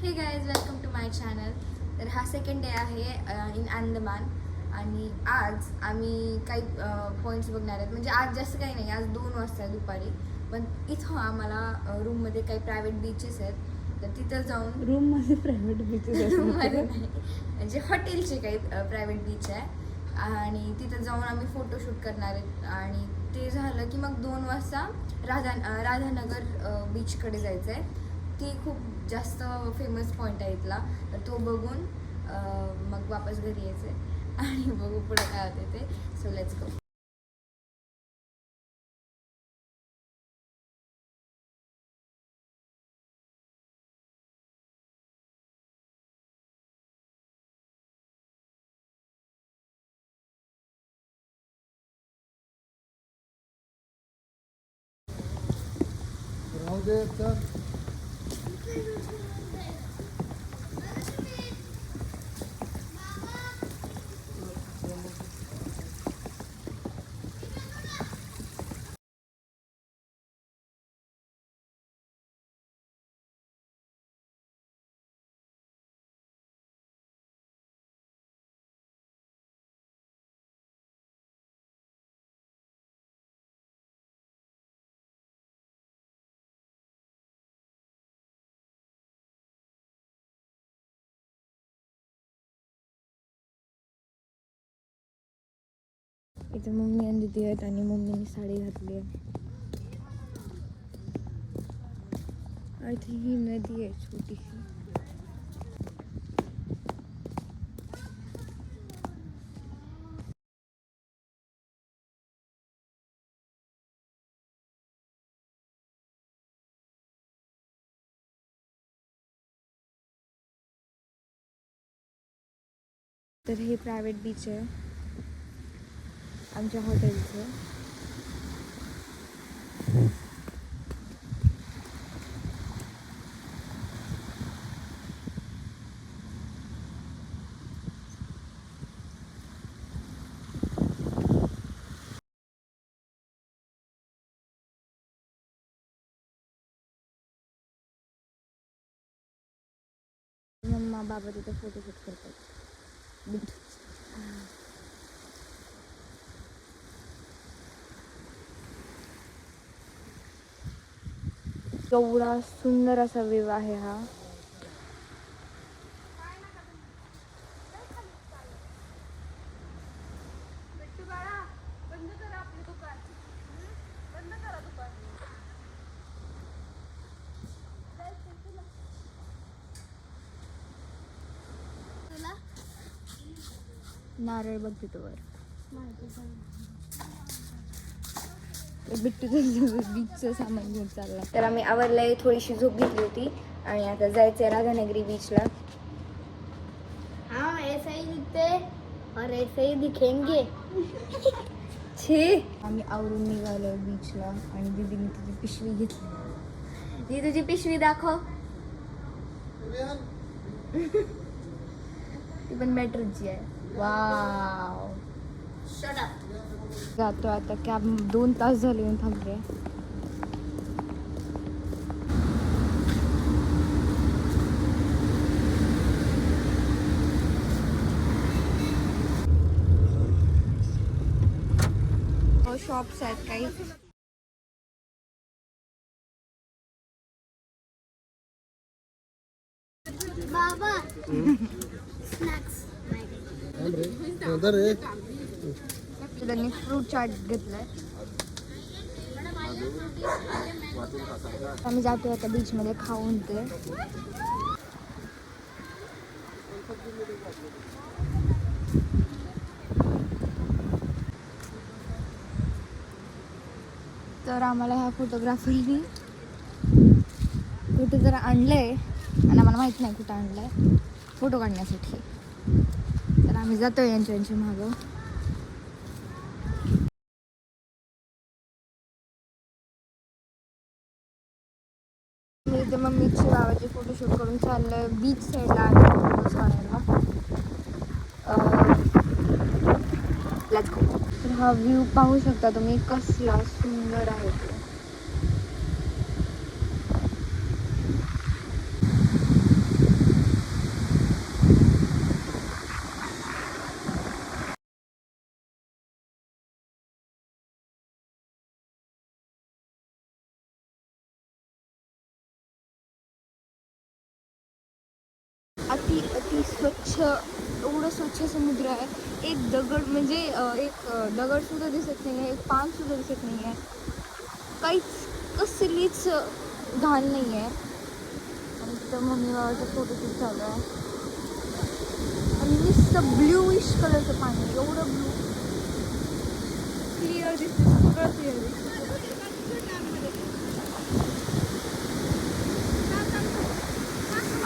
हे guys, welcome to my channel. तर हा सेकंड डे आहे इन अंदमान आणि आज आम्ही काही पॉईंट्स बघणार आहेत. म्हणजे आज जास्त काही नाही, आज 2 वाजता आहे दुपारी. पण इथं आम्हाला रूममध्ये काही प्रायव्हेट बीचेस आहेत, तर तिथं जाऊन रूममध्ये प्रायव्हेट बीचेस रूममध्ये नाही, म्हणजे हॉटेलचे काही प्रायव्हेट बीच आहे आणि तिथं जाऊन आम्ही फोटोशूट करणार आहेत. आणि ते झालं की मग 2 वाजता राधानगर बीचकडे जायचं आहे. ती खूप जास्त फेमस पॉईंट आहे इथला, तर तो बघून मग वापस घरी यायचं आहे आणि बघू पुढे काय होते ते. सो लेट्स गो. राहू दे तर. इथे मम्मी आणि दीदी आहेत आणि मम्मीने साडी घातली आहे. आय थिंक ही नदी आहे छोटीशी. तर हे प्रायव्हेट बीच आहे आमच्या हॉटेलचं. मम्मा बाबा तिथे फोटोशूट करतात. एवढा सुंदर असा व्ह्यू आहे हा. नारळ बघ तिथं वर. बिट्टूचं बीचचं सामान घेऊन चालला. तर आम्ही आवरलंय, थोडीशी झोप घेतली होती आणि आता जायचं आहे राधानगरी बीचला. हाँ ऐसा ही दिखते और ऐसे ही दिखेंगे. छे, आम्ही आवरून निघालो बीचला आणि दीदीने तिची पिशवी घेतली. ती तुझी पिशवी दाखव. ती पण मेट्रोची आहे. वाव. Shut up. जातो आता. कॅब 2 तास झाले येऊन थांबले. शॉप्स आहेत काही. बाबा स्नॅक्स. त्यांनी फ्रूट चाट घेतलाय. आम्ही जातो आता बीचमध्ये खाऊन ते. तर आम्हाला ह्या फोटोग्राफरनी कुठे जर आणलंय आणि आम्हाला माहित नाही कुठं आणलंय फोटो काढण्यासाठी. तर आम्ही जातो यांच्या मागं. मी इथे मम्मीची बाबाची फोटोशूट करून चाललंय बीच साईडला लेट्स गो. तर हा व्ह्यू पाहू शकता तुम्ही, कसला सुंदर आहे तो. अति स्वच्छ, एवढं स्वच्छ समुद्र आहे. एक दगड म्हणजे एक दगड सुद्धा दिसत नाही आहे, एक पान सुद्धा दिसत नाही आहे, काहीच कसलीच घाण नाही आहे. आणि तिथं मम्मी बाबाचं फोटोशूट चालू आहे. आणि नुसतं ब्ल्यूइश कलरचं पाणी, एवढं ब्लू क्लिअर दिसते, सगळं क्लिअर दिसतं.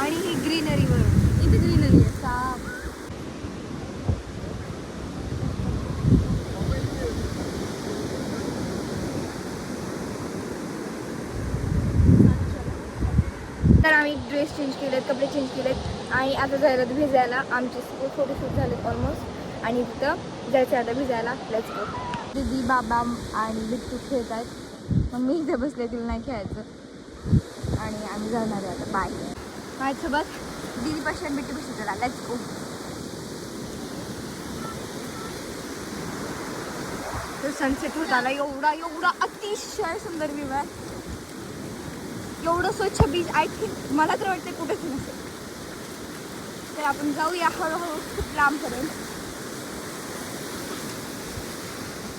आणि ही ग्रीनरीवर इथे ग्रीनरी आहे साफ. तर आम्ही ड्रेस चेंज केलेत, कपडे चेंज केलेत आणि आता जायला भिजायला. आमचे सगळे फोटोशूट झालेत ऑलमोस्ट आणि तिथं जायचं आता भिजायला. Let's go. दीदी बाबा आणि बिट्टू खेळत आहेत, मग मी इथे बसले, तिला नाही खेळायचं आणि आम्ही जाणार आहे आता. बाय. माझ्यासोबत दीदीपाशी आणि बिट्टूपाशी चला. Let's go. तर सनसेट होत आला. एवढा अतिशय सुंदर व्ह्यू आहे, एवढं स्वच्छ बीच. आय थिंक मला तर वाटते कुठेच नसेल. तर आपण जाऊया हळूहळू खूप लांबपर्यंत.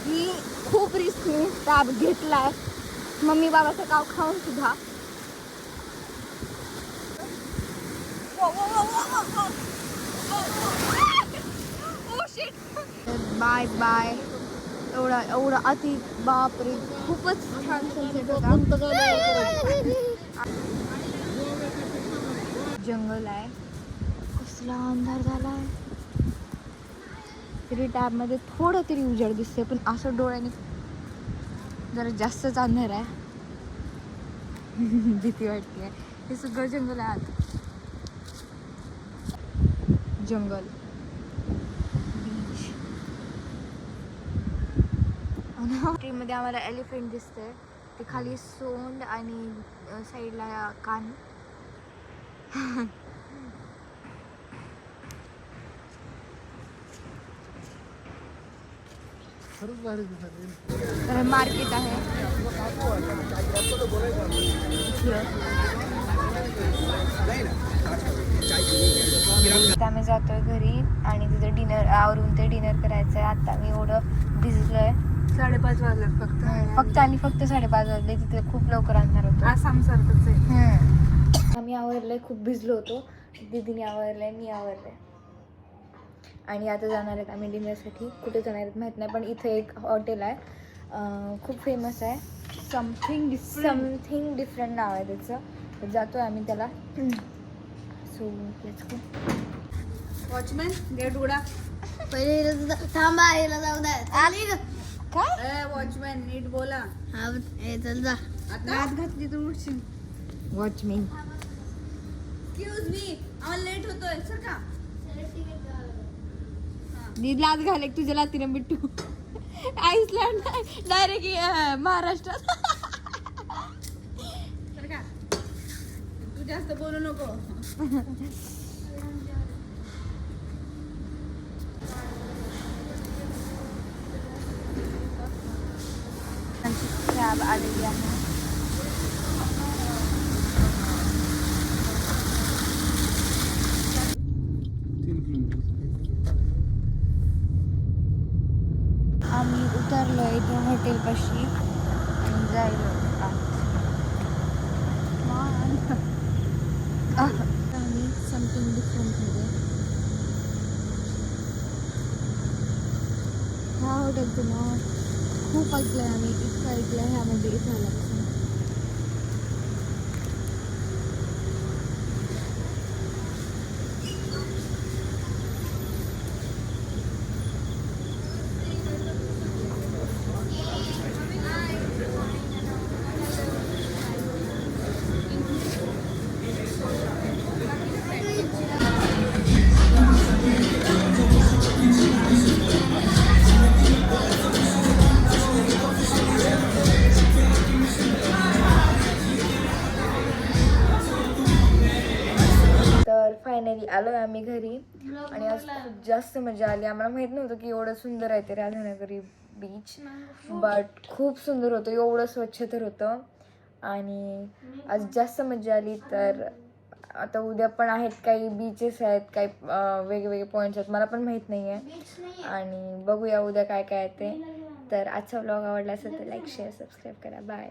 मी खूप रिस्कने ताप घेतलाय, मम्मी बाबाचं काव खाऊन सुद्धा. Bye bye. एवढा अति बापरे, खूपच छान सनसेट होता. जंगल आहे, कसला अंधार झालाय. तरी टॅबमध्ये थोडं तरी उजेड दिसते, पण असं डोळ्याने जरा जास्तच अंधार आहे. भीती वाटते. हे सगळं जंगल आहे आत. जंगल, बीच. ट्रीमध्ये आम्हाला एलिफंट दिसतंय. ते खाली सोंड आणि साईडला कान. तर मार्केट आहे. आम्ही जातोय घरी आणि तिथं डिनर आवरून ते डिनर करायचंय. आता मी एवढं भिजलोय. 5:30 वाजले फक्त 5:30 वाजले. तिथे खूप लवकर आणणार होतो. आसाम सारखंच आहे. आम्ही आवरलंय, खूप भिजलो होतो. दीदीने आवरलंय, मी आवरलंय आणि आता जाणार आहेत आम्ही डिनरसाठी. कुठे जाणार आहेत माहीत नाही, पण इथे एक हॉटेल आहे, खूप फेमस आहे. समथिंग डिफरंट नाव आहे त्याचं. तर जातोय आम्ही त्याला. So let's go. Watchman gate उघडा. पहिले थांबा, याला जाऊ द्या. काय वॉचमॅन नीट बोला. हा चल जा. आता घातली तर उठशील. वॉचमॅन. एक्सक्यूज मी, आम्हाला लेट होतोय सर का. लाच घाले तुझ्या लातीनं बिट्टू. आईसलँड डायरेक्ट महाराष्ट्रात. सर का, तू जास्त बोलू नको. कॅब आलेली आहे. आम्ही उतरलो इथे हॉटेलपाशी आणि जायलो आम्ही समथिंग डिफरंटमध्ये. ह्या हॉटेलचं नाव खूप ऐकलं आहे आम्ही, इतकं ऐकलं आहे ह्यामध्ये इथं आल्यापासून. फायनली आलो आहे आम्ही घरी आणि आज खूप जास्त मजा आली. आम्हाला माहीत नव्हतं की एवढं सुंदर आहे ते राधानगरी बीच, बट खूप सुंदर होतं, एवढं स्वच्छ तर होतं आणि आज जास्त मजा आली. तर आता उद्या पण आहेत, काही बीचेस आहेत, काही वेगवेगळे पॉईंट्स आहेत, मला पण माहीत नाही आहे. आणि बघूया उद्या काय काय आहे ते. तर आजचा व्लॉग आवडला असेल तर लाईक शेअर सबस्क्राईब करा. बाय.